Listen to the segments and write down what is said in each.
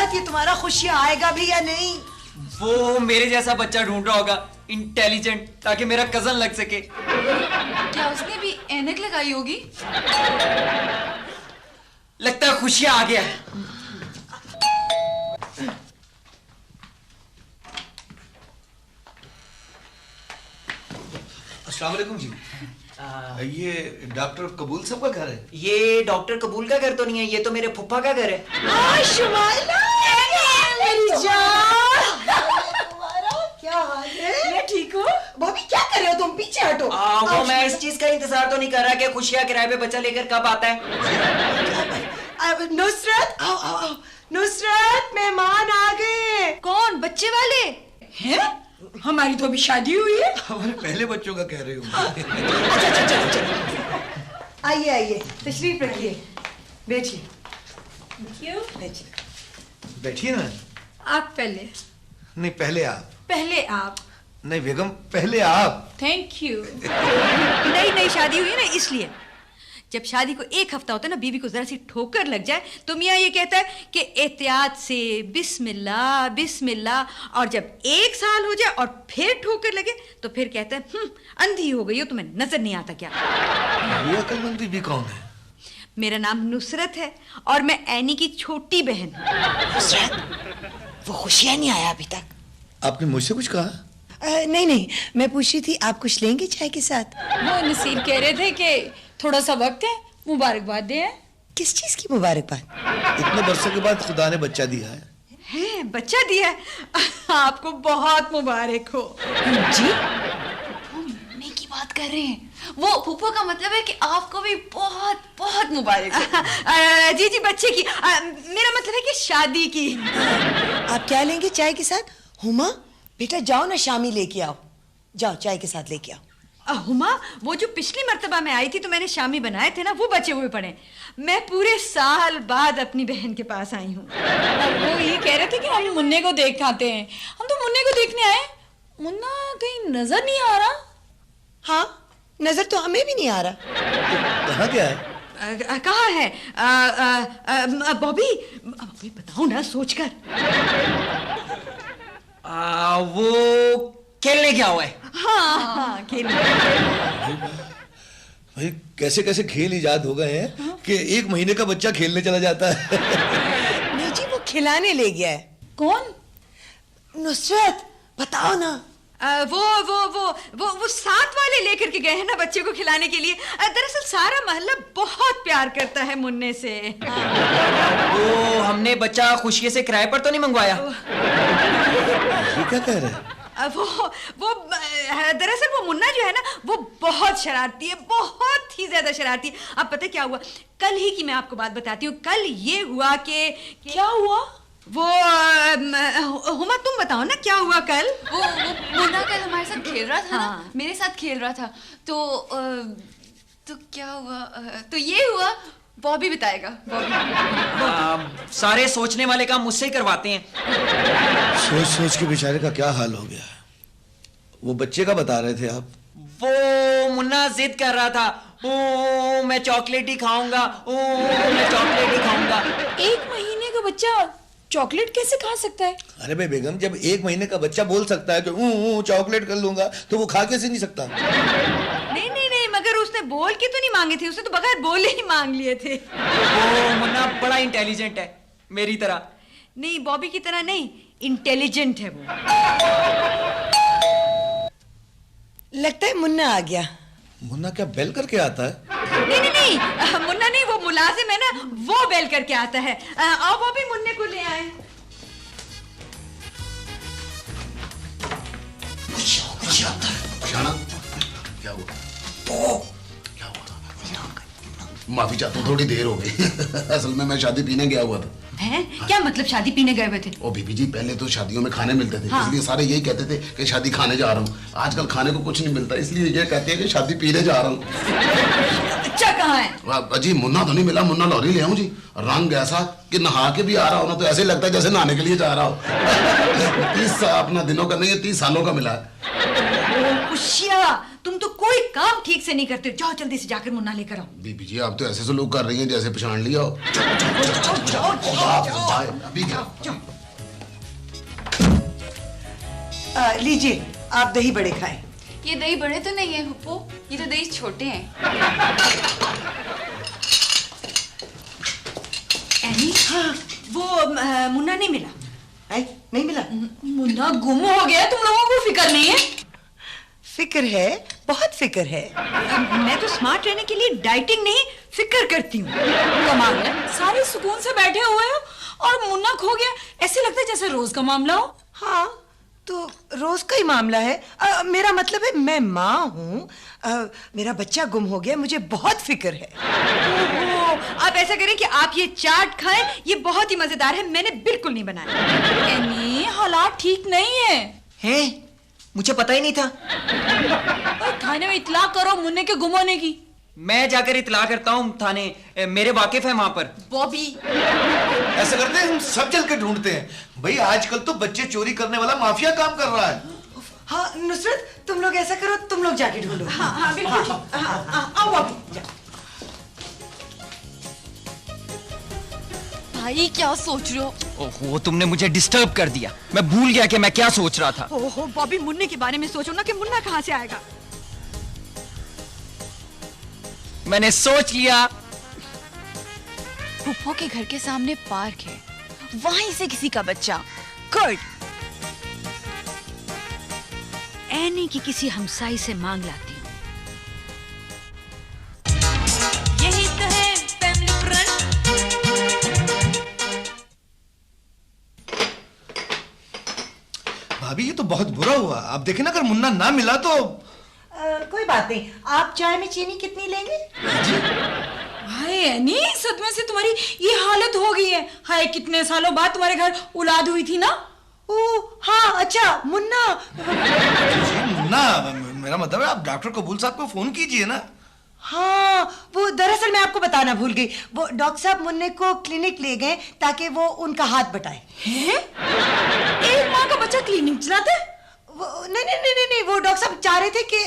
नुसरत, ये तुम्हारा खुशियाँ आएगा भी या नहीं? वो मेरे जैसा बच्चा ढूंढ रहा होगा, इंटेलिजेंट, ताकि मेरा कजन लग सके। क्या उसने भी ऐनक लगाई होगी? लगता है खुशियाँ आ गया। अस्सलाम वालेकुम जी। ये डॉक्टर कबूल साहब का घर है? ये डॉक्टर कबूल का घर तो नहीं है, ये तो मेरे फुफ्फा का घर है। मेरी जान, क्या हाल है? मैं ठीक हूँ। भाभी क्या कर रहे हो तुम? पीछे हटो। वो मैं इस चीज का इंतजार तो नहीं कर रहा कि खुशियाँ किराए पे बच्चा लेकर कब आता है। नुसरत, आओ आओ आओ। नुसरत, मेहमान आ गए। कौन? बच्चे वाले हैं? हमारी तो अभी शादी हुई है। हमारे पहले बच्चों का कह रहे हो। अच्छा, आइए आइए, तशरीफ रखिए, बैठिए। बैठिए। बैठिए ना। आप पहले। नहीं, पहले आप। पहले आप। नहीं बेगम, पहले आप। Thank you. नई नई शादी हुई है ना, इसलिए। जब शादी को एक हफ्ता होता है ना, बीवी को जरा सी ठोकर लग जाए तो मियाँ ये कहता है कि एहतियात से, बिस्मिल्लाह बिस्मिल्लाह। और जब 1 साल हो जाए और फिर ठोकर लगे तो फिर कहता है अंधी हो गई हो, तुम्हें नजर नहीं आता क्या? ये अक्लमंद बीवी कौन है? मेरा नाम नुसरत है और मैं ऐनी की छोटी बहन। नुसरत, वो खुशियाँ नहीं आया अभी तक। आपने मुझसे कुछ कहा? नहीं, मैं पूछ रही थी आप कुछ लेंगे चाय के साथ? वो नसीर कह रहे थे कि थोड़ा सा वक्त है, मुबारकबाद दे। किस चीज की मुबारकबाद? इतने बरसों के बाद खुदा ने बच्चा दिया है। बच्चा दिया है? आपको बहुत मुबारक हो जी। वो मम्मी की बात कर रहे हैं। वो फूफो का मतलब है कि आपको भी बहुत बहुत मुबारक हो। जी बच्चे की, मेरा मतलब है कि शादी की। आप क्या लेंगे चाय के साथ? हुमा बेटा जाओ ना, शामी लेके आओ। जाओ चाय के साथ लेके आओ। हुमा, वो जो पिछली मर्तबा मैं आई थी तो मैंने शामी बनाए थे ना, वो बचे हुए पड़े। मैं पूरे साल बाद अपनी बहन के पास आई हूँ। वो ये कह रहे थे कि हम मुन्ने को देख आते हैं। हम तो मुन्ने को देखने आए, मुन्ना कहीं नजर नहीं आ रहा। हाँ, नजर तो हमें भी नहीं आ रहा। कहाँ क्या है? कहाँ है? बॉबी बताओ ना सोचकर। वो खेलने क्या हुआ है? हाँ खेलने। भाई कैसे कैसे खेल इजाद हो गए हैं कि 1 महीने का बच्चा खेलने चला जाता है। नहीं जी, वो खिलाने ले गया है। कौन? नुसरत, बताओ ना। वो 7 वाले लेकर के गए हैं ना बच्चे को खिलाने के लिए। दरअसल सारा मोहल्ला बहुत प्यार करता है मुन्ने से। वो हमने बच्चा खुशी से किराए पर तो नहीं मंगवाया? ये क्या कह रहे हैं? वो दरअसल वो मुन्ना जो है ना, वो बहुत शरारती है, बहुत ही ज्यादा शरारती है। अब पता क्या हुआ, कल ही की मैं आपको बात बताती हूँ। कल ये हुआ कि क्या हुआ? वो हुमा तुम बताओ ना क्या हुआ कल? वो मुन्ना कल हमारे साथ खेल रहा था ना, मेरे साथ खेल रहा था तो क्या हुआ? तो ये हुआ, बॉबी बताएगा। बॉबी। सारे सोचने वाले काम मुझसे ही करवाते हैं। सोच सोच के बेचारे का क्या हाल हो गया। वो बच्चे का बता रहे थे आप? वो मुन्ना जिद कर रहा था, ओ मैं चॉकलेट ही खाऊंगा, ओ मैं चॉकलेट ही खाऊंगा। 1 महीने का बच्चा चॉकलेट कैसे खा सकता है? अरे भाई बेगम, जब 1 महीने का बच्चा बोल सकता है कि चॉकलेट कर लूंगा, तो वो खा कैसे नहीं सकता? नहीं, मगर उसने बोल के तो नहीं मांगे थे, उसने तो बगैर बोले ही मांग लिए थे। वो मुन्ना बड़ा इंटेलिजेंट है, मेरी तरह। नहीं, बॉबी की तरह नहीं, इंटेलिजेंट है वो। लगता है मुन्ना आ गया। मुन्ना क्या बेल करके आता है? नहीं, मुन्ना नहीं, वो मुलाजिम है ना, वो बेल करके आता है। आओ बॉबी, मुन्ने को ले आए। शाना, क्या हुआ? क्या हुआ? माफी चाहता हूँ, थोड़ी देर हो गई। असल में मैं शादी पीने गया हुआ था। हैं? क्या मतलब शादी पीने गए हुए थे? ओ बीबी जी, पहले तो शादियों में खाने मिलते थे, हाँ। इसलिए सारे यही कहते थे कि शादी खाने जा रहा हूँ। आजकल खाने को कुछ नहीं मिलता, इसलिए ये कहते हैं कि शादी पीने जा रहा हूँ। अच्छा कहाँ है? अजी मुन्ना तो नहीं मिला, मुन्ना लौरी ले आऊं जी। रंग ऐसा कि नहा के भी आ रहा हो ना तो ऐसे लगता है जैसे नहाने के लिए जा रहा हो। 30 अपना दिनों का नहीं है, 30 सालों का मिला है। खुशियाँ तुम तो कोई काम ठीक से नहीं करते। जाओ जल्दी से जाकर मुन्ना लेकर आओ। बीबी जी आप तो ऐसे सलूक कर रही हैं जैसे पहचान लिया हो। अभी क्या? लीजिए आप दही बड़े खाएं। ये दही बड़े तो नहीं है हुप्पो, ये तो दही छोटे हैं। एनी, हाँ, वो मुन्ना नहीं मिला। नहीं मिला? मुन्ना गुम हो गया, तुम लोगों को फिक्र नहीं है? फिक्र है, बहुत फिक्र है। मैं तो स्मार्ट रहने के लिए डाइटिंग नहीं फिक्र करती हूँ। कमाल है, सारे सुकून से बैठे हुए हो और मुन्ना खो गया, ऐसे लगता है जैसे रोज का मामला हो। हाँ तो रोज का ही मामला है। मेरा मतलब है मैं माँ हूँ, मेरा बच्चा गुम हो गया, मुझे बहुत फिक्र है। ओहो, आप ऐसा करें कि आप ये चाट खाएं, ये बहुत ही मजेदार है, मैंने बिल्कुल नहीं बनाया। एनी, हालात ठीक नहीं है। हैं? मुझे पता ही नहीं था। और थाने में इतला करो मुन्ने के गुम होने की। मैं जाकर इतला करता हूँ थाने, मेरे वाकिफ है वहां पर। बॉबी ऐसा करते हैं हम सब चल के ढूंढते हैं भाई, आजकल तो बच्चे चोरी करने वाला माफिया काम कर रहा है। हाँ नुसरत तुम लोग ऐसा करो, तुम लोग जाके ढूंढो। हाँ हाँ बिल्कुल। आओ आओ जाओ। भाई क्या सोच रहे हो? ओहो तुमने मुझे डिस्टर्ब कर दिया, मैं भूल गया कि मैं क्या सोच रहा था। ओहो बॉबी, मुन्ने के बारे में सोचो ना कि मुन्ना कहाँ से आएगा। मैंने सोच लिया। हुप्पो के घर के सामने पार्क है, वहीं से किसी का बच्चा। गुड। एनी की किसी हमसाई से मांग लाती हूँ। यही तो है फैमिली फ्रंट। भाभी ये तो बहुत बुरा हुआ, आप देखें ना अगर मुन्ना ना मिला तो। कोई बात नहीं, आप चाय में चीनी कितनी लेंगे? हाय एनी, सदमे से तुम्हारी ये हालत हो गई है। हाय कितने सालों बाद तुम्हारे घर औलाद हुई थी ना? ओ हाँ अच्छा मुन्ना। मुन्ना, मेरा मतलब है आप डॉक्टर कबूल साहब को फोन कीजिए ना। हाँ वो दरअसल मैं आपको बताना भूल गई, वो डॉक्टर साहब मुन्ने को क्लिनिक ले गए ताकि वो उनका हाथ बटाए। हैं? एक माँ का बच्चा क्लिनिक चलाता है? नहीं नहीं नहीं नहीं, वो डॉक्टर साहब चाह रहे थे कि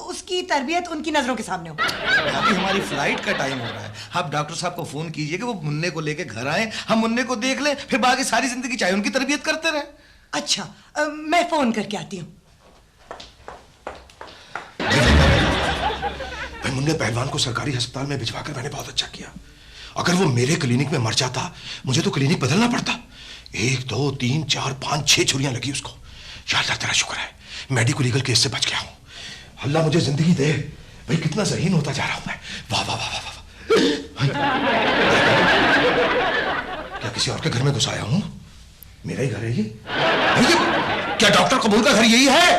उसकी तरबियत उनकी नजरों के सामने हो। अभी हमारी फ्लाइट का टाइम हो रहा है, आप डॉक्टर साहब को फोन कीजिए कि वो मुन्ने को लेके घर आए, हम मुन्ने को देख लें, फिर बाकी सारी जिंदगी चाहे उनकी तरबियत करते रहे। अच्छा मैं फोन करके आती हूँ। भाई मुन्ने पहलवान को सरकारी अस्पताल में भिजवाकर मैंने बहुत अच्छा किया। अगर वो मेरे क्लिनिक में मर जाता, मुझे तो क्लिनिक बदलना पड़ता। 1 2 3 4 5 6 छुरियां लगी उसको। या अल्लाह तेरा शुक्र है मेडिको लीगल केस से बच गया हूं। अल्लाह मुझे जिंदगी दे। भाई कितना ज़हीन होता जा रहा हूं मैं। वाह वाह वाह वाह वाह। क्या किसी और के घर में घुस आया हूं? मेरा ही घर है ये। क्या डॉक्टर कबूल का घर यही है?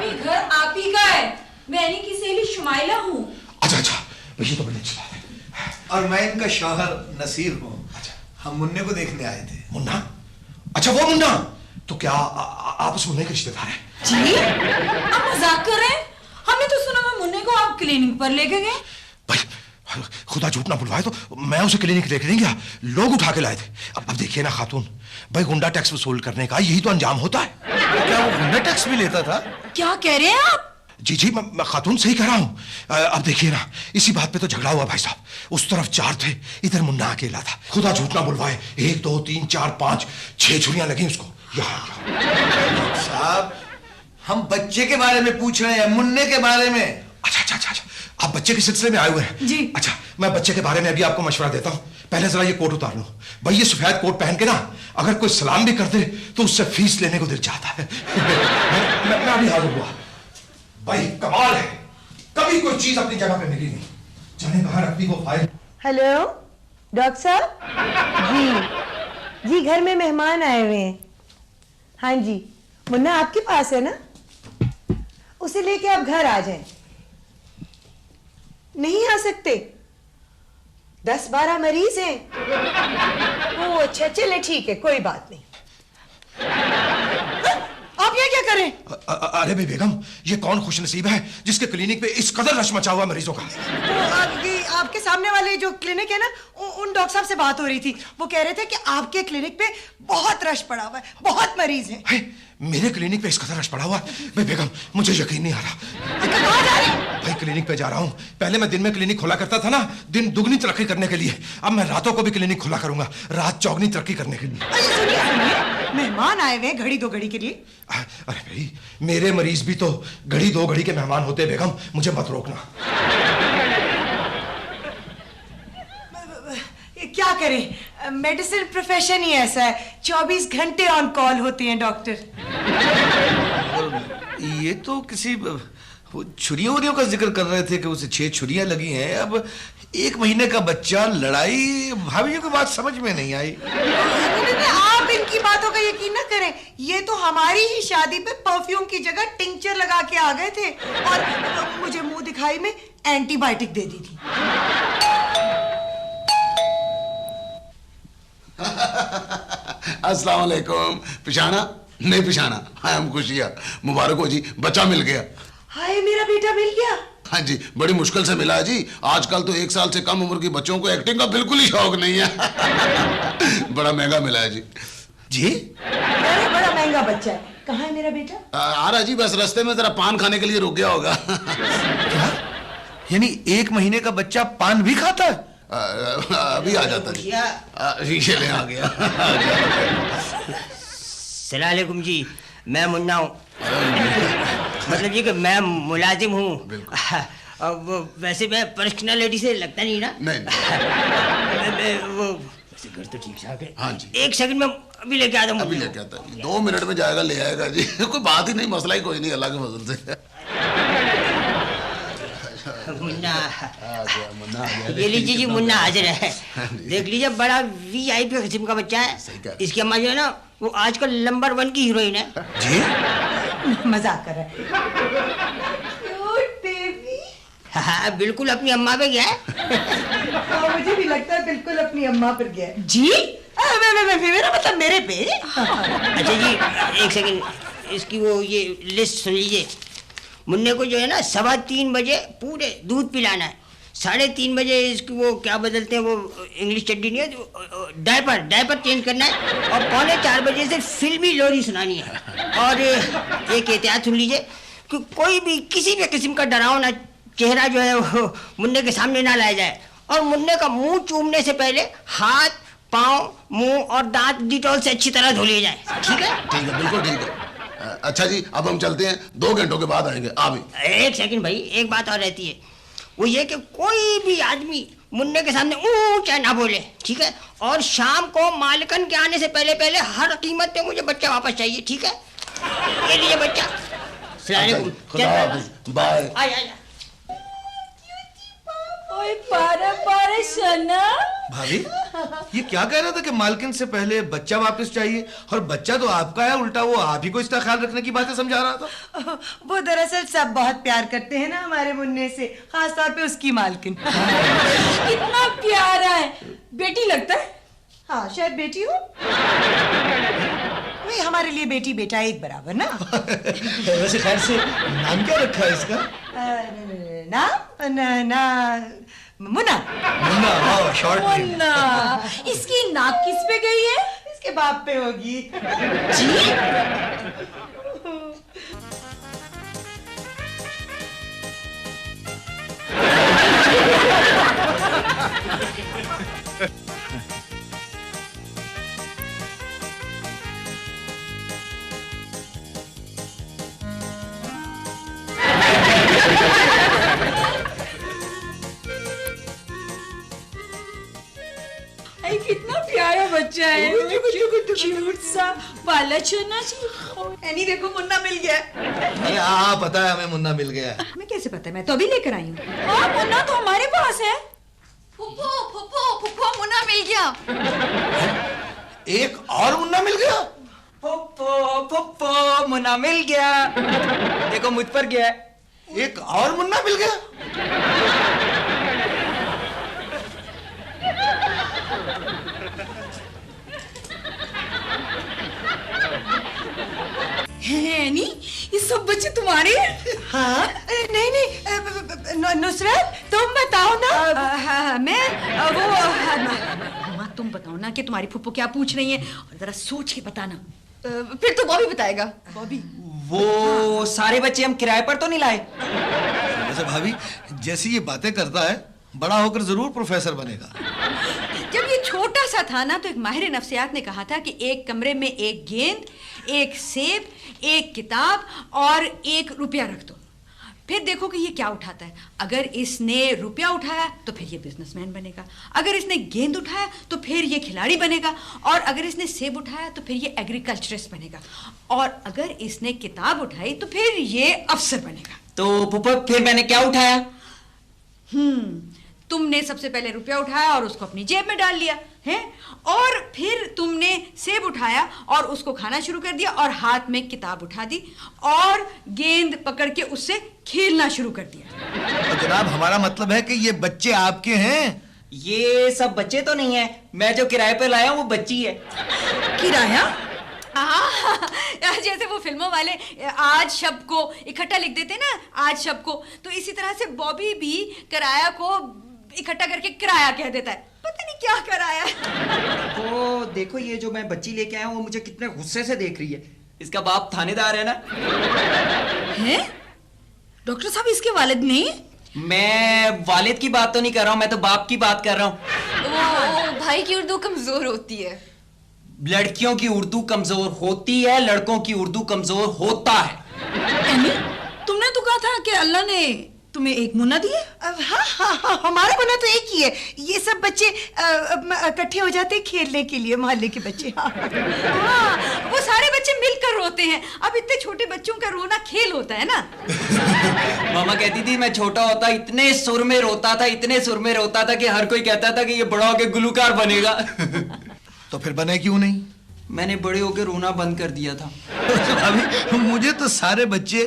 ये घर आप ही का है। मैं एनी की सहेली शुमाइला हूँ। अच्छा अच्छा, ये तो बड़ी अच्छी बात है। और मैं इनका शौहर नसीर हूँ। अच्छा, हम मुन्ने को देखने आए थे। मुन्ना? अच्छा वो मुन्ना, तो क्या आप उस मुन्ने के रिश्तेदार हैं? जी? आप मजाक कर रहे हैं? हमने तो सुना था मुन्ने को आप क्लिनिक पर लेके गए। भाई खुदा झूठ ना बुलवाए तो मैं उसे क्लिनिक लेके नहीं गया, लोग उठा के लाए थे। अब देखिए ना खातून, भाई गुंडा टैक्स वसूल करने का यही तो अंजाम होता है। क्या वो गुंडा टैक्स भी लेता था? क्या कह रहे हैं आप? जी जी, मैं खातून सही कह रहा हूँ। अब देखिए ना, इसी बात पे तो झगड़ा हुआ भाई साहब। उस तरफ 4 थे, इधर मुन्ना अकेला था। खुदा झूठ ना बुलवाए 1 2 3 4 5 6 छुरियां लगी उसको। साहब हम बच्चे के बारे में पूछ रहे हैं, मुन्ने के बारे में। अच्छा अच्छा अच्छा, आप बच्चे के सिलसिले में आए हुए हैं? जी। अच्छा, मैं बच्चे के बारे में अभी आपको मशवरा देता हूँ। पहले जरा ये कोट उतार लो। भाई ये सफेद कोट पहन के ना अगर कोई सलाम भी कर दे तो उससे फीस लेने को दिल चाहता है। मैं अभी हाजिर हुआ। भाई कमाल है, कभी कोई चीज अपनी जगह पे मिली नहीं। जाने कहाँ रखती वो फाइल। हेलो डॉक्टर साहब। जी घर में मेहमान आए हुए हैं। हाँ जी, मुन्ना आपके पास है ना? उसे लेके आप घर आ जाएं। नहीं आ सकते? 10-12 मरीज हैं। ओ अच्छा, चले ठीक है, कोई बात नहीं। आप ये क्या करें? अरे भाई बेगम, ये कौन खुशनसीब है जिसके क्लिनिक पे इस कदर रश मचा हुआ मरीजों का? तो आपके सामने सामने वाले जो क्लिनिक है ना, उन डॉक्टर साहब से बात हो रही थी। वो कह रहे थे कि आपके क्लिनिक पे बहुत रश पड़ा हुआ है, बहुत मरीज हैं। है, मेरे क्लिनिक पे इस कदर रश पड़ा हुआ है। भाई बेगम, मुझे यकीन नहीं आ रहा। कहाँ जा रहे हैं? भाई क्लिनिक पे जा रहा हूँ। पहले मैं दिन में क्लिनिक खोला करता था ना, दिन दुगनी तरक्की करने के लिए। अब मैं रातों को भी क्लिनिक खोला करूंगा, रात चौगनी तरक्की करने के लिए। अरे सुनिए सुनिए, मेहमान आए हुए हैं घड़ी दो घड़ी के लिए। अरे भाई, मेरे मरीज भी तो घड़ी दो घड़ी के मेहमान होते हैं बेगम, मुझे मत रोकना। क्या करें, मेडिसिन प्रोफेशन ही ऐसा है, 24 घंटे ऑन कॉल होते हैं डॉक्टर। ये तो किसी वो छुरियों वुरियों का जिक्र कर रहे थे कि उसे 6 छुरियां लगी हैं। अब 1 महीने का बच्चा, लड़ाई, भाभी जी की बात समझ में नहीं आई। आप इनकी बातों का यकीन ना करें, ये तो हमारी ही शादी पे परफ्यूम की जगह टिंचर लगा के आ गए थे और मुझे मुंह दिखाई में एंटीबायोटिक दे दी थी। अस्सलाम वालेकुम। पिशाना नहीं पिशाना, आई एम खुशिया। मुबारक हो जी, बच्चा मिल गया। हाय, मेरा बेटा मिल गया। हाँ जी, बड़ी मुश्किल से मिला है जी। आजकल तो 1 साल से कम उम्र के बच्चों को एक्टिंग का बिल्कुल ही शौक नहीं है। बड़ा महंगा मिला है जी। जी? अरे बड़ा महंगा बच्चा है। कहाँ है मेरा बेटा? आ रहा जी, बस रास्ते में जरा पान खाने के लिए रुक गया होगा। क्या? यानी 1 महीने का बच्चा पान भी खाता है? अभी आ जाता जी। ये ले आ गया। सलामुअलैकुम जी, मैं मुन्ना हूँ। मतलब ये कि मैं मुलाजिम हूँ। अब वैसे मैं पर्सनालिटी से लगता नहीं ना। नहीं। वो वैसे घर तो ठीक ठाक है। हाँ जी। 1 सेकंड में अभी लेके आता हूँ। अभी लेके आता, 2 मिनट में जाएगा, ले आएगा जी। कोई बात ही नहीं, मसला ही कोई नहीं, अल्लाह के फजल से। मुन्ना, मुन्ना आ गया। ये लीजिए जी, मुन्ना हाजिर है। देख लीजिए, बड़ा VIP किस्म का बच्चा है। इसकी अम्मा जो है ना, वो आजकल नंबर 1 की हीरोइन है। जी? मजाक कर रहा है। Cute baby. हाँ, बिल्कुल अपनी अम्मा पे गया है। मुझे भी लगता है बिल्कुल अपनी अम्मा पर गया है। जी? मेरा मतलब मेरे पे। अच्छा जी, 1 सेकंड, इसकी वो ये लिस्ट सुन लीजिए। मुन्ने को जो है ना 3:15 बजे पूरे दूध पिलाना है। 3:30 बजे इसकी वो क्या बदलते हैं, वो इंग्लिश चड्डी नहीं है, डायपर चेंज करना है। और 3:45 बजे से फिल्मी लोरी सुनानी है। और एक एहतियात सुन लीजिए कि कोई भी किसी भी किस्म का डरावना चेहरा जो है वो मुन्ने के सामने ना लाया जाए। और मुन्ने का मुंह चूमने से पहले हाथ, पाँव, मुंह और दांत डिटॉल से अच्छी तरह धो लिए जाए। ठीक है? ठीक है, बिल्कुल ठीक है। अच्छा जी, अब हम चलते हैं, 2 घंटों के बाद आएंगे। आप भी 1 सेकंड भाई, एक बात और रहती है, वो ये कि कोई भी आदमी मुन्ने के सामने ऊंचा ना बोले। ठीक है? और शाम को मालिकन के आने से पहले पहले हर कीमत पे मुझे बच्चा वापस चाहिए। ठीक है? ये लीजिए बच्चा। बाय। आया। ओए पारा पारा सना। भाभी, ये क्या कह रहा था कि मालकिन से पहले बच्चा वापस चाहिए, और बच्चा तो आपका है, उल्टा वो आप ही को इसका ख्याल रखने की बातें समझा रहा था। वो दरअसल सब बहुत प्यार करते हैं ना हमारे मुन्ने से, खास तौर पे उसकी मालकिन। कितना प्यारा है, बेटी लगता है। हाँ, शायद बेटी हो। वही हमारे लिए बेटी बेटा एक बराबर ना। वैसे खैर से नाम क्या रखा है इसका? ना मुन्ना। मुन्ना, हाँ, शॉर्ट नेम। मुन्ना, इसकी नाक किस पे गई है? इसके बाप पे होगी। जी? कितना प्यारा बच्चा है, क्यूट सा पाला चना जी। एनी देखो, मुन्ना मिल गया। अरे हाँ, पता है हमें, मुन्ना मिल गया। हमें कैसे पता है? मैं तो अभी लेकर आई हूँ। हाँ, मुन्ना तो हमारे पास है। फुप्पो मुन्ना मिल गया। एक और मुन्ना मिल गया? फुप्पो मुन्ना मिल गया। देखो मुझ पर गया। एक और मुन्ना मिल गया? एनी, ये सब बच्चे तुम्हारे हैं? हाँ, नहीं नुसरत, तुम बताओ ना। हाँ, माँ तुम बताओ ना कि तुम्हारी फुप्पो क्या पूछ रही है, और जरा सोच के बताना। फिर तो बॉबी बताएगा। बॉबी वो सारे बच्चे हम किराए पर तो नहीं लाए? वैसे भाभी जैसी ये बातें करता है बड़ा होकर जरूर प्रोफेसर बनेगा। जब ये छोटा सा था ना तो एक माहिर नफ्सियात ने कहा था कि एक कमरे में एक गेंद, एक सेब, एक किताब और 1 रुपया रख दो, फिर देखो कि ये क्या उठाता है। अगर इसने रुपया उठाया तो फिर ये बिजनेसमैन बनेगा, अगर इसने गेंद उठाया तो फिर ये खिलाड़ी बनेगा, और अगर इसने सेब उठाया तो फिर ये एग्रीकल्चरिस्ट बनेगा, और अगर इसने किताब उठाई तो फिर ये अफसर बनेगा। तो पुप्पो फिर मैंने क्या उठाया? तुमने सबसे पहले रुपया उठाया और उसको अपनी जेब में डाल लिया है, और फिर तुमने सेब उठाया और उसको खाना शुरू कर दिया, और हाथ में किताब उठा दी और गेंद पकड़ के उससे खेलना शुरू कर दिया। तो जनाब हमारा मतलब है कि ये बच्चे आपके हैं। ये सब बच्चे तो नहीं है, मैं जो किराए पे लाया हूँ वो बच्ची है। किराया? जैसे वो फिल्मों वाले आज शब्द को इकट्ठा लिख देते ना, आज शब्द को, तो इसी तरह से बॉबी भी किराया को इकट्ठा करके किराया कह देता है। पता नहीं क्या कराया है। तो देखो ये जो मैं बच्ची लेके आया हूँ वो मुझे कितने गुस्से से देख रही है। इसका बाप थानेदार है ना। हैं? डॉक्टर साहब इसके वालिद नहीं? मैं वालिद की बात तो नहीं कर रहा हूँ, मैं तो बाप की बात कर रहा हूँ। वो भाई की उर्दू कमजोर होती है। लड़कियों की उर्दू कमजोर होती है, लड़कों की उर्दू कमजोर होता है। तुमने तो कहा था कि अल्लाह ने तुम्हें एक मुन्ना दिया। हाँ, हमारा मुन्ना तो एक ही है। ये सब बच्चे इकट्ठे हो जाते हैं खेलने के लिए, मोहल्ले के बच्चे। हाँ, वो सारे बच्चे मिलकर रोते हैं। अब इतने छोटे बच्चों का रोना खेल होता है ना। मामा कहती थी मैं छोटा होता इतने सुर में रोता था, इतने सुर में रोता था कि हर कोई कहता था कि ये बड़ा होके गुलूकार बनेगा। तो फिर बने क्यों नहीं? मैंने बड़े होके रोना बंद कर दिया था। अभी मुझे तो सारे बच्चे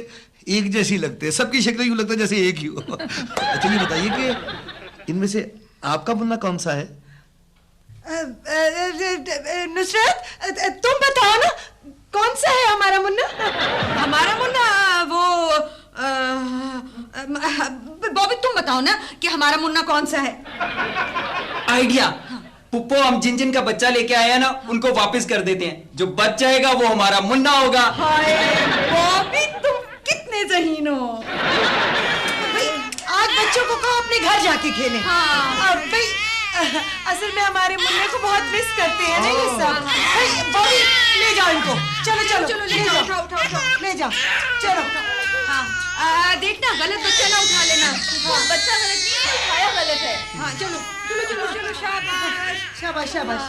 एक जैसी लगते हैं, सबकी शक्ल यूं लगता है जैसे एक ही हो। अच्छा ये बताइए कि इनमें से आपका मुन्ना कौन सा है? नुसरत तुम बताओ ना, कौन सा है हमारा मुन्ना? हमारा मुन्ना वो बॉबी तुम बताओ ना कि हमारा मुन्ना कौन सा है। आइडिया। पुप्पो हम जिन जिन का बच्चा लेके आए हैं ना उनको वापस कर देते हैं, जो बच जाएगा वो हमारा मुन्ना होगा। हाय बॉबी तुम कितने ज़हीन हो। भाई आज बच्चों को कहो अपने घर जाके खेलें। हाँ। भाई असल में हमारे मुन्ने को बहुत मिस करते हैं ना ये सब। भाई बॉबी ले जाओ इनको, चलो चलो चलो, ले ले जाओ, जाओ, उठाओ, उठाओ। ले जाओ, चलो। हाँ, देखना गलत बच्चा ना उठा लेना। बच्चा गलत नहीं है, उठाया गलत है। हाँ चलो चलो चलो चलो, शाबाश शाबाश शाबाश।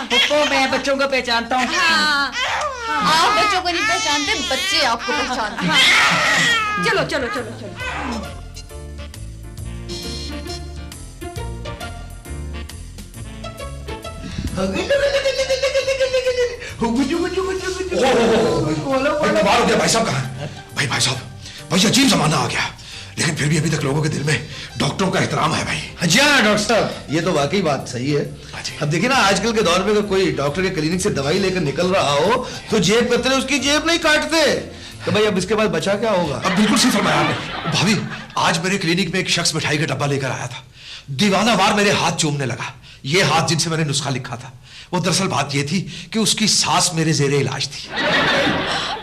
पुप्पो मैं बच्चों को पहचानता हूँ। हाँ आप बच्चों को नहीं पहचानते, बच्चे आपको पहचानते हैं। चलो चलो चलो चलो। कमाल हो गया। भाई साहब कहाँ हैं? भाई साहब भाई अजीब जमाना आ गया, लेकिन फिर भी अभी तक लोगों के दिल में डॉक्टरों का एहतराम है भाई। जी हाँ डॉक्टर साहब, ये तो वाकई बात सही है। अब देखिए ना आजकल के दौर में अगर कोई डॉक्टर के क्लिनिक से दवाई लेकर निकल रहा हो तो जेब कतरे उसकी जेब नहीं काटते। तो भाई अब इसके बाद बचा क्या होगा? अब बिल्कुल सही फरमाया आपने। भाभी आज मेरे क्लिनिक में एक शख्स मिठाई का डब्बा लेकर आया था, दीवानावार मेरे हाथ चूमने लगा। ये हाथ जिनसे मैंने नुस्खा लिखा था, वो दरअसल बात ये थी कि उसकी सास मेरे जेरे इलाज थी।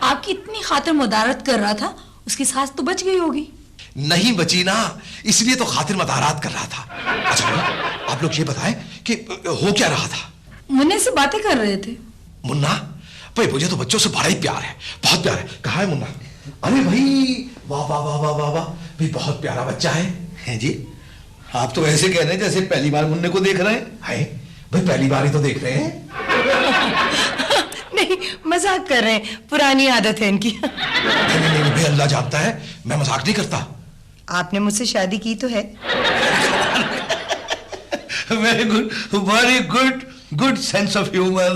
आपकी इतनी खातिर मुदारत कर रहा था, उसकी सास तो बच गई होगी। नहीं बची ना, इसलिए तो खातिर मदारात कर रहा था। अच्छा आप लोग ये बताएं कि हो क्या रहा था? मुन्ने से बातें कर रहे थे। मुन्ना? भाई मुझे तो बच्चों से बड़ा ही प्यार है, बहुत प्यार है। कहाँ है मुन्ना? अरे भाई वाह वाह वाह वाह वाह वाह, भाई बहुत प्यारा बच्चा है जी। आप तो ऐसे कह रहे हैं जैसे पहली बार मुन्ने को देख रहे हैं। है भाई पहली बार ही तो देख रहे हैं। नहीं मजाक कर रहे हैं, पुरानी आदत है इनकी। नहीं भाई अल्लाह जानता है मैं मजाक नहीं करता। आपने मुझसे शादी की तो है। Very good good sense of humour.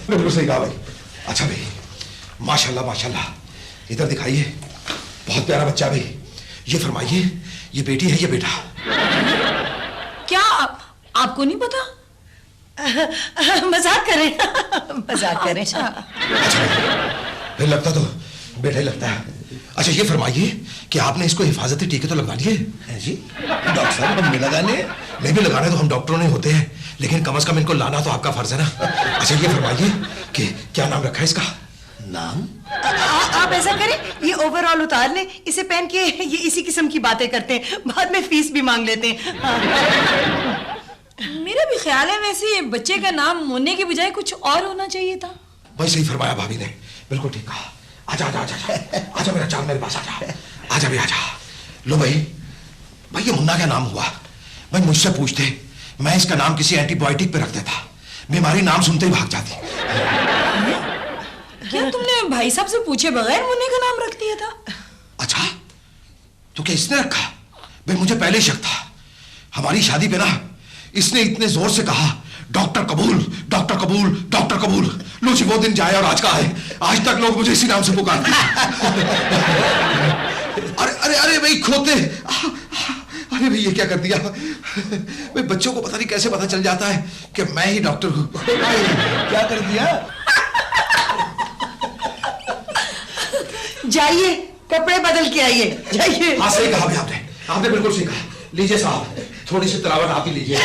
बिल्कुल सही कहा भाई। अच्छा भाई माशाल्लाह माशाल्लाह, इधर दिखाइए, बहुत प्यारा बच्चा भाई। ये फरमाइए ये बेटी है ये बेटा? क्या आपको नहीं पता? मजाक करें मजाक करें। फिर लगता तो बेटा ही लगता है। अच्छा ये फरमाइए कि आपने इसको हिफाजती टीके तो लगवा लिए हैं जी डॉक्टर साहब, हम भी लगाने? नहीं भी लगाने तो हम डॉक्टरों नहीं होते हैं, लेकिन कम से कम इनको लाना तो आपका फर्ज है ना। अच्छा ये फरमाइए कि क्या नाम रखा है इसका? नाम? आप ऐसा करें, ये ओवरऑल उतार लें, इसे पहन के ये इसी किस्म की बातें करते हैं, बाद में फीस भी मांग लेते हैं। मेरा भी ख्याल है वैसे बच्चे का नाम मुन्ने के बजाय कुछ और होना चाहिए था। भाई सही फरमाया भाभी ने, बिल्कुल ठीक कहा। आजा आजा आजा आजा आजा मेरा चांद, मेरे पास आजा आजा भी आजा। लो भाई, भाई ये मुन्ना क्या नाम हुआ? भाई मुझसे पूछते, मैं इसका नाम किसी एंटीबायोटिक पे रख देता, बीमारी नाम सुनते ही भाग जाती। क्या तुमने भाई साहब से पूछे बगैर मुन्ने का नाम रख दिया था? अच्छा तो क्या इसने रखा? भाई मुझे पहले ही शक था। हमारी शादी पे ना इसने इतने जोर से कहा, डॉक्टर कबूल डॉक्टर कबूल डॉक्टर कबूल। लो जी वो दिन जाए और आज का आए, आज तक लोग मुझे इसी नाम से पुकारते। अरे अरे अरे भाई खोते, अरे भाई ये क्या कर दिया? भाई बच्चों को पता नहीं कैसे पता चल जाता है कि मैं ही डॉक्टर हूं। क्या कर दिया? जाइए कपड़े बदल के आइए, जाइए। हाँ सही कहा भाई आपने बिल्कुल सही कहा। लीजिए साहब, थोड़ी सी तलावट आप ही लीजिए।